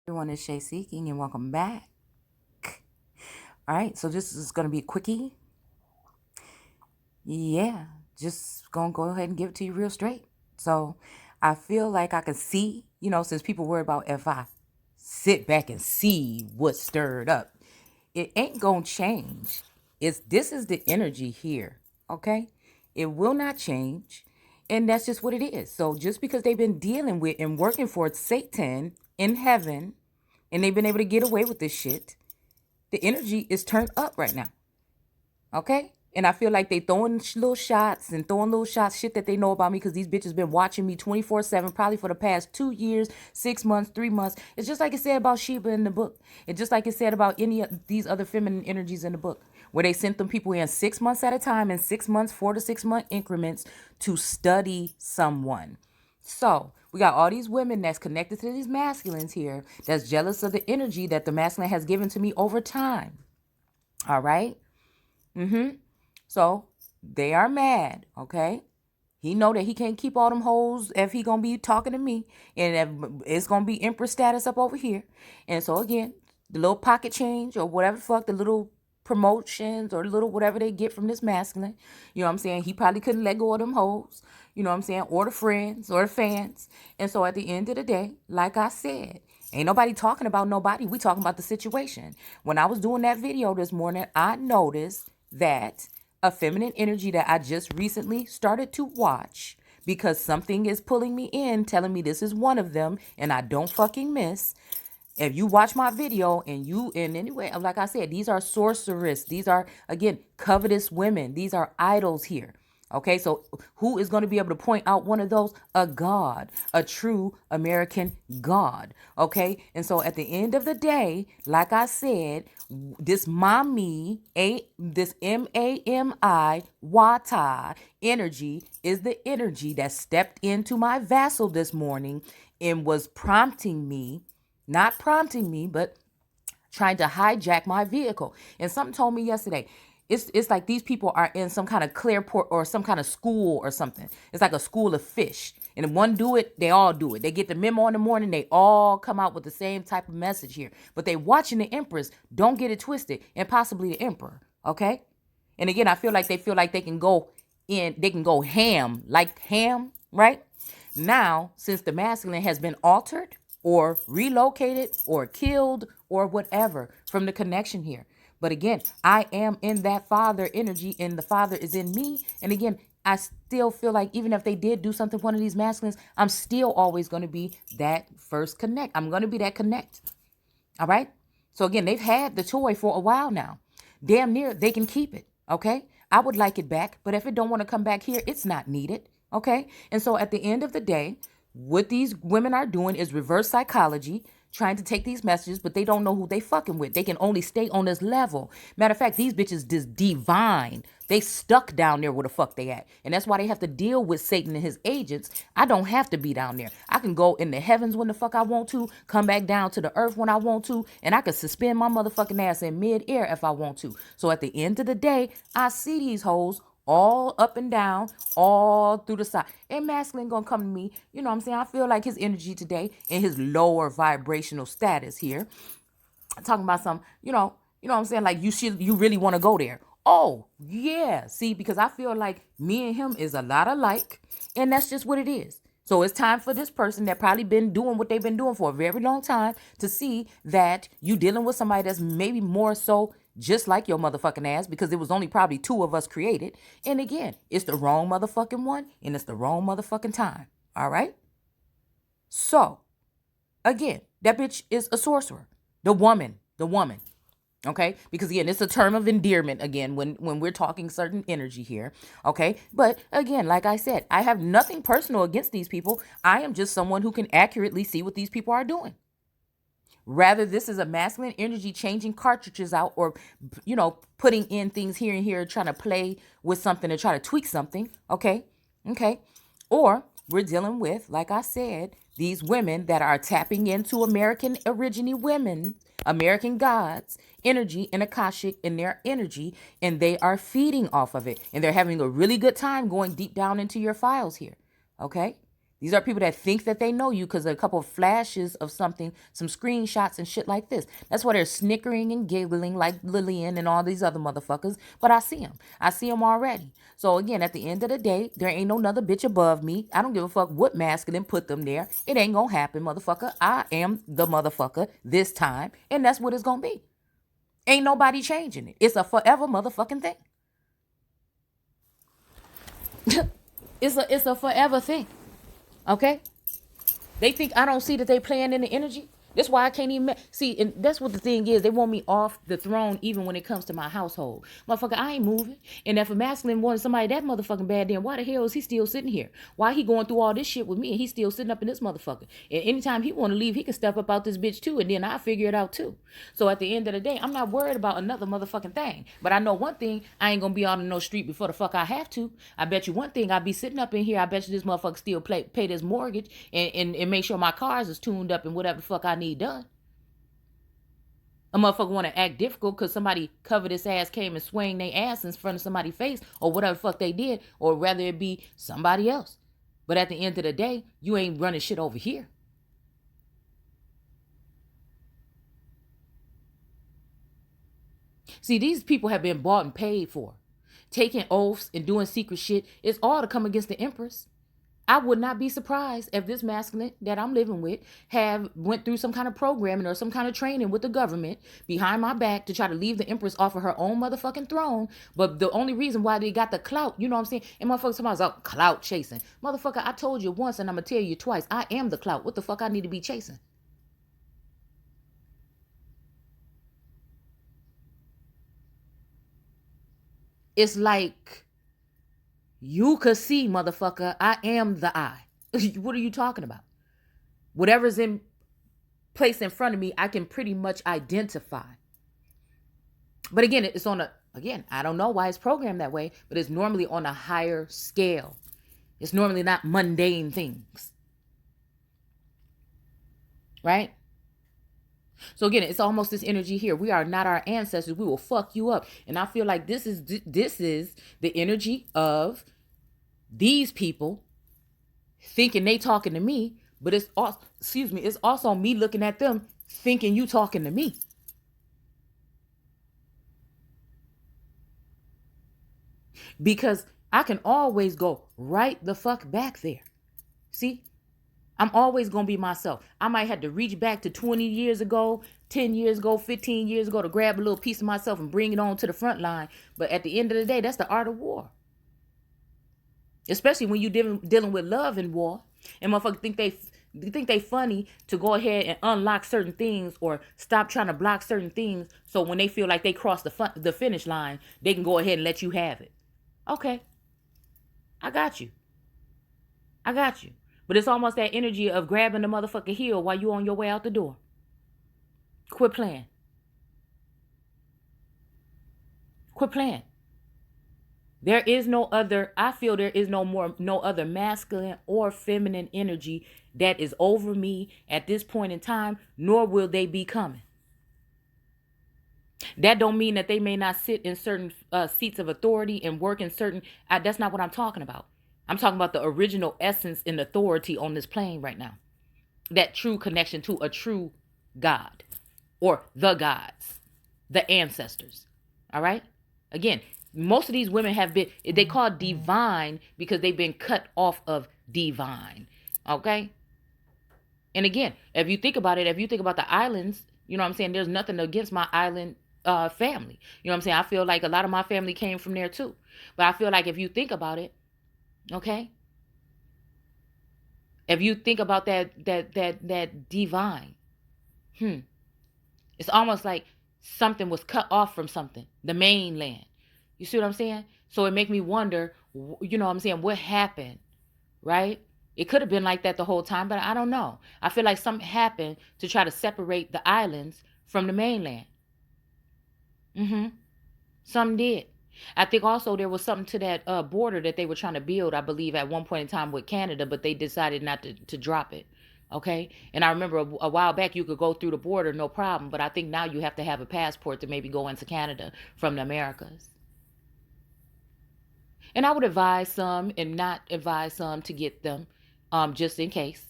Everyone, is Shay Seeking and welcome back. All right, so this is going to be a quickie. Yeah, just going to go ahead and give it to you real straight. So I feel like I can see, since people worry about if I sit back and see what's stirred up, it ain't going to change. This is the energy here, okay? It will not change, and that's just what it is. So just because they've been dealing with and working for Satan in heaven, and they've been able to get away with this shit, the energy is turned up right now. Okay? And I feel like they throwing little shots and throwing little shots, shit that they know about me, because these bitches been watching me 24/7, probably for the past 2 years, 6 months, 3 months. It's just like it said about Sheba in the book. It's just like it said about any of these other feminine energies in the book, where they sent them people in 6 months at a time, in 6 months, 4 to 6 month increments, to study someone. So we got all these women that's connected to these masculines here, that's jealous of the energy that the masculine has given to me over time. All right? So they are mad, okay? He know that he can't keep all them hoes if he gonna be talking to me, and if it's gonna be empress status up over here. And so again, the little pocket change or whatever the fuck, the little promotions or little whatever they get from this masculine, you know what I'm saying? He probably couldn't let go of them hoes, you know what I'm saying? Or the friends or the fans. And so at the end of the day, like I said, ain't nobody talking about nobody. We talking about the situation. When I was doing that video this morning, I noticed that a feminine energy that I just recently started to watch, because something is pulling me in, telling me this is one of them, and I don't fucking miss. If you watch my video and you, in any way, like I said, these are sorceress. These are, again, covetous women. These are idols here. Okay, so who is going to be able to point out one of those? A god, a true American god. Okay, and so at the end of the day, like I said, this mommy, this MAMI Wata energy is the energy that stepped into my vassal this morning and was prompting me, not prompting me, but trying to hijack my vehicle. And something told me yesterday, it's like these people are in some kind of Clearport or some kind of school or something. It's like a school of fish. And if one do it, they all do it. They get the memo in the morning, they all come out with the same type of message here. But they watching the Empress, don't get it twisted, and possibly the Emperor, okay? And again, I feel like they can go ham, like ham, right? Now, since the masculine has been altered or relocated or killed or whatever from the connection here. But again, I am in that father energy, and the father is in me. And again, I still feel like even if they did do something, one of these masculines, I'm still always going to be that first connect. I'm going to be that connect. All right. So again, they've had the toy for a while now. Damn near they can keep it. Okay. I would like it back, but if it don't want to come back here, it's not needed. Okay. And so at the end of the day, what these women are doing is reverse psychology, trying to take these messages, but they don't know who they fucking with. They can only stay on this level. Matter of fact, these bitches just divine. They stuck down there where the fuck they at. And that's why they have to deal with Satan and his agents. I don't have to be down there. I can go in the heavens when the fuck I want to, come back down to the earth when I want to, and I can suspend my motherfucking ass in mid-air if I want to. So at the end of the day, I see these hoes all up and down, all through the side. And masculine gonna come to me, you know what I'm saying? I feel like his energy today and his lower vibrational status here, talking about some, you know what I'm saying? Like you really want to go there. Oh, yeah. See, because I feel like me and him is a lot alike, and that's just what it is. So it's time for this person that probably been doing what they've been doing for a very long time to see that you dealing with somebody that's maybe more so just like your motherfucking ass, because it was only probably 2 of us created. And again, it's the wrong motherfucking one, and it's the wrong motherfucking time. All right? So, again, that bitch is a sorcerer. The woman. Okay? Because again, it's a term of endearment again when we're talking certain energy here. Okay? But again, like I said, I have nothing personal against these people. I am just someone who can accurately see what these people are doing. Rather, this is a masculine energy changing cartridges out, or, putting in things here and here, trying to play with something and try to tweak something. Okay. Or we're dealing with, like I said, these women that are tapping into American origine women, American gods, energy and Akashic in their energy, and they are feeding off of it. And they're having a really good time going deep down into your files here. Okay. These are people that think that they know you because of a couple of flashes of something, some screenshots and shit like this. That's why they're snickering and giggling like Lillian and all these other motherfuckers. But I see them. I see them already. So again, at the end of the day, there ain't no another bitch above me. I don't give a fuck what masculine put them there. It ain't gonna happen, motherfucker. I am the motherfucker this time. And that's what it's gonna be. Ain't nobody changing it. It's a forever motherfucking thing. It's a forever thing. Okay? They think I don't see that they playing in the energy. That's why I can't even see. And that's what the thing is. They want me off the throne even when it comes to my household. Motherfucker, I ain't moving. And if a masculine wanted somebody that motherfucking bad, then why the hell is he still sitting here? Why he going through all this shit with me and he's still sitting up in this motherfucker? And anytime he want to leave, he can step up out this bitch too. And then I figure it out too. So at the end of the day, I'm not worried about another motherfucking thing. But I know one thing, I ain't going to be out in no street before the fuck I have to. I bet you one thing, I be sitting up in here. I bet you this motherfucker still pay this mortgage and make sure my cars is tuned up and whatever the fuck I need done. A motherfucker want to act difficult because somebody covered his ass, came and swing their ass in front of somebody's face or whatever the fuck they did, or rather it be somebody else. But at the end of the day, you ain't running shit over here. See, these people have been bought and paid for. Taking oaths and doing secret shit is all to come against the Empress. I would not be surprised if this masculine that I'm living with went through some kind of programming or some kind of training with the government behind my back to try to leave the Empress off of her own motherfucking throne. But the only reason why they got the clout, you know what I'm saying? And motherfucker, somebody's out clout chasing. Motherfucker, I told you once and I'm going to tell you twice. I am the clout. What the fuck I need to be chasing? It's like... you could see, motherfucker, I am the I. What are you talking about? Whatever's in place in front of me, I can pretty much identify. But again, it's on a, again, I don't know why it's programmed that way, but it's normally on a higher scale. It's normally not mundane things. Right? So again, it's almost this energy here. We are not our ancestors. We will fuck you up. And I feel like this is the energy of these people thinking they talking to me, but it's also, it's also me looking at them thinking you talking to me. Because I can always go right the fuck back there. See? I'm always going to be myself. I might have to reach back to 20 years ago, 10 years ago, 15 years ago to grab a little piece of myself and bring it on to the front line. But at the end of the day, that's the art of war. Especially when you're dealing with love and war. And motherfuckers think they funny to go ahead and unlock certain things or stop trying to block certain things. So when they feel like they crossed the finish line, they can go ahead and let you have it. Okay. I got you. I got you. But it's almost that energy of grabbing the motherfucking heel while you on your way out the door. Quit playing. Quit playing. There is no other, I feel there is no other masculine or feminine energy that is over me at this point in time, nor will they be coming. That don't mean that they may not sit in certain seats of authority and work in certain, that's not what I'm talking about. I'm talking about the original essence and authority on this plane right now. That true connection to a true God or the gods, the ancestors. All right? Again, most of these women have been, they call it divine because they've been cut off of divine. Okay? And again, if you think about it, if you think about the islands, you know what I'm saying? There's nothing against my island family. You know what I'm saying? I feel like a lot of my family came from there too. But I feel like if you think about it, okay? If you think about that divine, it's almost like something was cut off from something, the mainland. You see what I'm saying? So it make me wonder, you know what I'm saying, what happened, right? It could have been like that the whole time, but I don't know. I feel like something happened to try to separate the islands from the mainland. Something did. I think also there was something to that border that they were trying to build, I believe, at one point in time with Canada, but they decided not to drop it. Okay? And I remember a while back you could go through the border, no problem, but I think now you have to have a passport to maybe go into Canada from the Americas. And I would advise some and not advise some to get them. just in case.